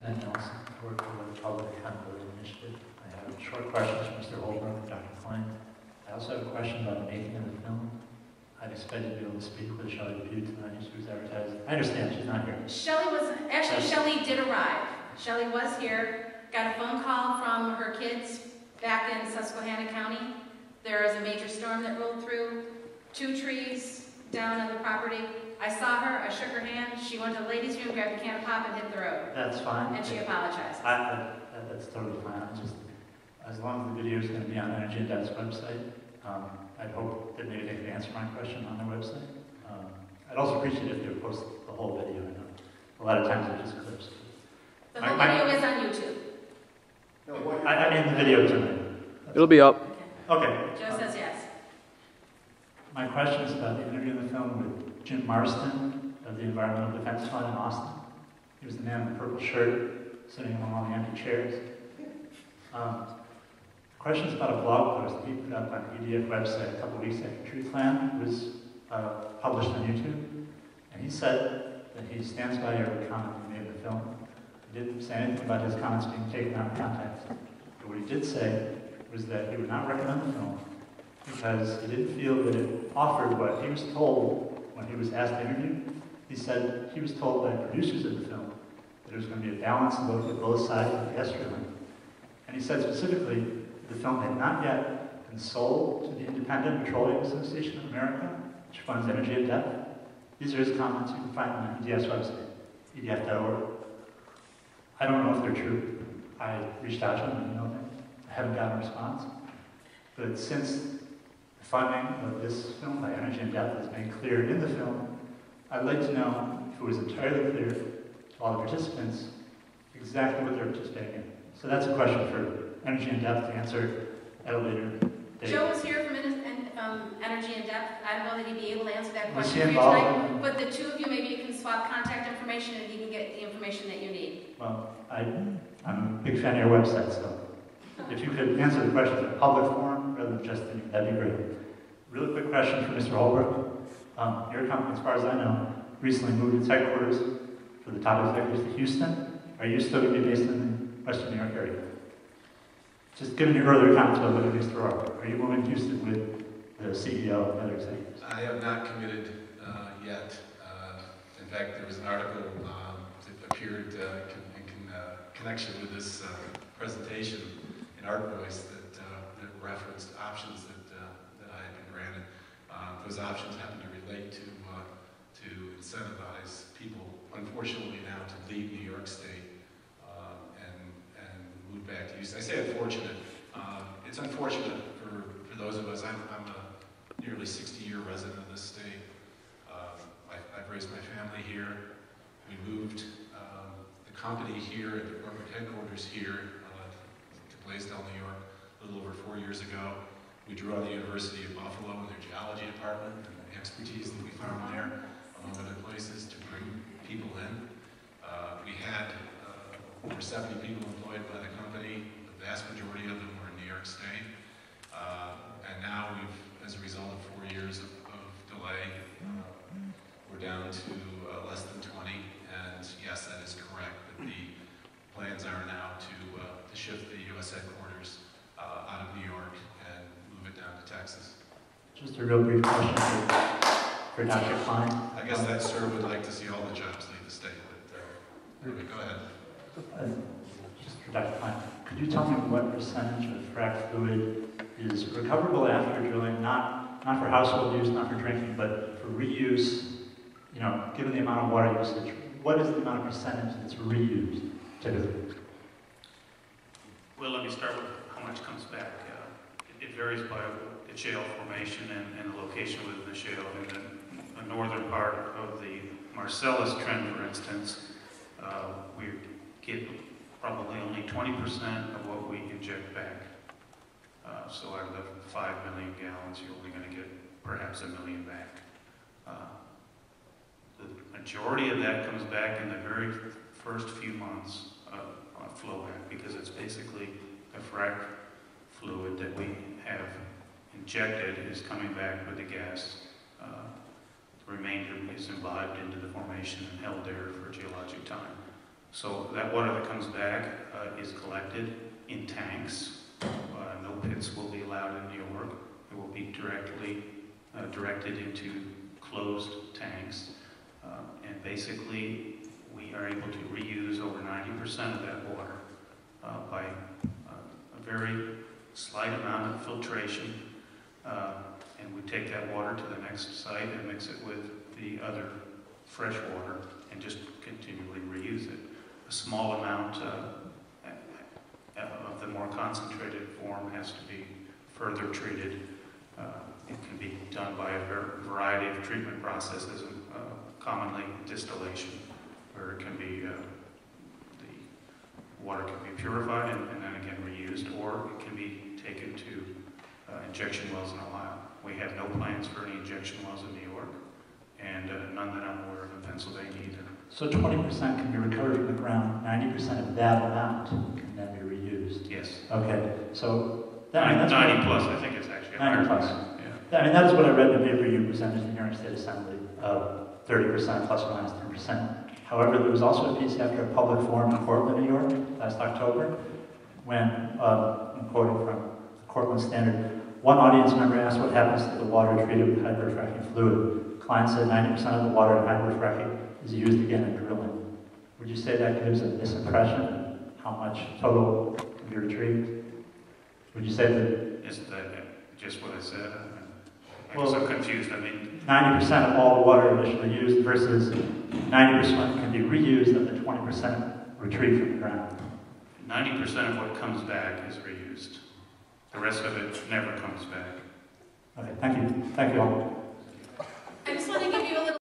Ben Nelson, I work for the Public Accountability Initiative. I have short questions for Mr. Holbrook and Dr. Klein. I also have a question about the making of the film. I'd expected to be able to speak with Shelley Pugh tonight. She was advertised. I understand she's not here. Shelley did arrive. Shelley was here, got a phone call from her kids back in Susquehanna County. There is a major storm that rolled through, 2 trees down on the property. I saw her, I shook her hand, she went to the ladies' room, grabbed a can of pop and hit the road. That's fine. And she apologized. That's totally fine. As long as the video is going to be on Energy and Debt's website, I'd hope that maybe they could answer my question on their website. I'd also appreciate it if they would post the whole video. I know a lot of times they're just clips. The whole video is on YouTube. No, I mean the video tonight. It'll be up. Okay. Joe says yes. My question is about the interview in the film with Jim Marston of the Environmental Defense Fund in Austin. He was the man in the purple shirt sitting among all the empty chairs. The question is about a blog post that he put up on the EDF website a couple weeks after Truthland was published on YouTube. And he said that he stands by every comment he made in the film. He didn't say anything about his comments being taken out of context. But what he did say was that he would not recommend the film because he didn't feel that it offered what he was told when he was asked to interview. He said he was told by producers of the film that there was going to be a balanced look at both sides of the estuary. And he said specifically the film had not yet been sold to the Independent Petroleum Association of America, which funds Energy and Debt. These are his comments. You can find them on EDF's website, edf.org. I don't know if they're true. I reached out to him and emailed him. I haven't gotten a response. But since the funding of this film by Energy and Debt has made clear in the film, I'd like to know if it was entirely clear to all the participants exactly what they're participating in. So that's a question for Energy and Depth to answer at a later date. Joe was here from Energy and Depth. I don't know that he'd be able to answer that Was question he for you involved? tonight. But the 2 of you, maybe you can swap contact information and he can get the information that you need. Well, I'm a big fan of your website, so if you could answer the question in a public forum rather than just in, that'd be great. Really quick question for Mr. Holbrook. Your company, as far as I know, recently moved its headquarters for the top executives to Houston. Are you still going to be based in the Western New York area? Just given your earlier comments about Liberty Store, are you moving to Houston with the CEO and other executives? I have not committed yet. In fact, there was an article that appeared in connection with this presentation in Art Voice that referenced options that I had been granted. Those options happen to relate to incentivize people, unfortunately now, to leave New York State and move back to Houston. I say unfortunate. It's unfortunate for those of us. I'm a nearly 60-year resident of this state. I've raised my family here. We moved the company here and the corporate headquarters here to Blaisdell, New York, a little over 4 years ago. We drew on the University of Buffalo and their geology department and the expertise that we found there, among other places, to bring people in. We had over 70 people employed by the company. The vast majority of them were in New York State. And now as a result of 4 years of delay, we're down to less than 20. And yes, that is correct. But the plans are now to shift the U.S. headquarters out of New York and move it down to Texas. Just a real brief question for Dr. Klein. I guess that sir would like to see all the jobs leave the state. But go ahead. Just for Dr. Klein, could you tell me what percentage of frac fluid is recoverable after drilling, not for household use, not for drinking, but for reuse, given the amount of water usage? What is the amount of percentage that's reused typically? Well, let me start with how much comes back. It varies by the shale formation and the location within the shale. In the northern part of the Marcellus Trend, for instance, we get probably only 20% of what we inject back. So out of the 5 million gallons, you're only going to get perhaps 1 million back. The majority of that comes back in the very first few months of flow back, because it's basically the frac fluid that we have injected is coming back with the gas. The remainder is imbibed into the formation and held there for geologic time. So that water that comes back is collected in tanks. No pits will be allowed in New York. It will be directed into closed tanks. And basically, we are able to reuse over 90% of that water by a very slight amount of filtration. And we take that water to the next site and mix it with the other fresh water and just continually reuse it. A small amount of the more concentrated form has to be further treated. It can be done by a variety of treatment processes, commonly distillation, where it can be, the water can be purified and then again reused, or it can be taken to injection wells in Ohio. We have no plans for any injection wells in New York, and none that I'm aware of in Pennsylvania either. So 20% can be recovered from the ground, 90% of that amount can then be reused? Yes. Okay, so... 90 plus, I think it's actually 90 plus. Yeah. I mean, that is what I read in the paper you presented in New York State Assembly, 30% plus or minus 10%. However, there was also a piece after a public forum in Cortland, New York, last October, when, I'm quoting from the Cortland Standard, one audience member asked what happens to the water treated with hydrofracking fluid. The client said 90% of the water in hydrofracking is used again in drilling. Would you say that gives a misimpression of how much total can be retrieved? Would you say that... Is that just what I said? I guess I'm confused. I mean, 90% of all the water initially used versus 90% can be reused and the 20% retrieved from the ground. 90% of what comes back is reused. The rest of it never comes back. Okay, thank you. Thank you all.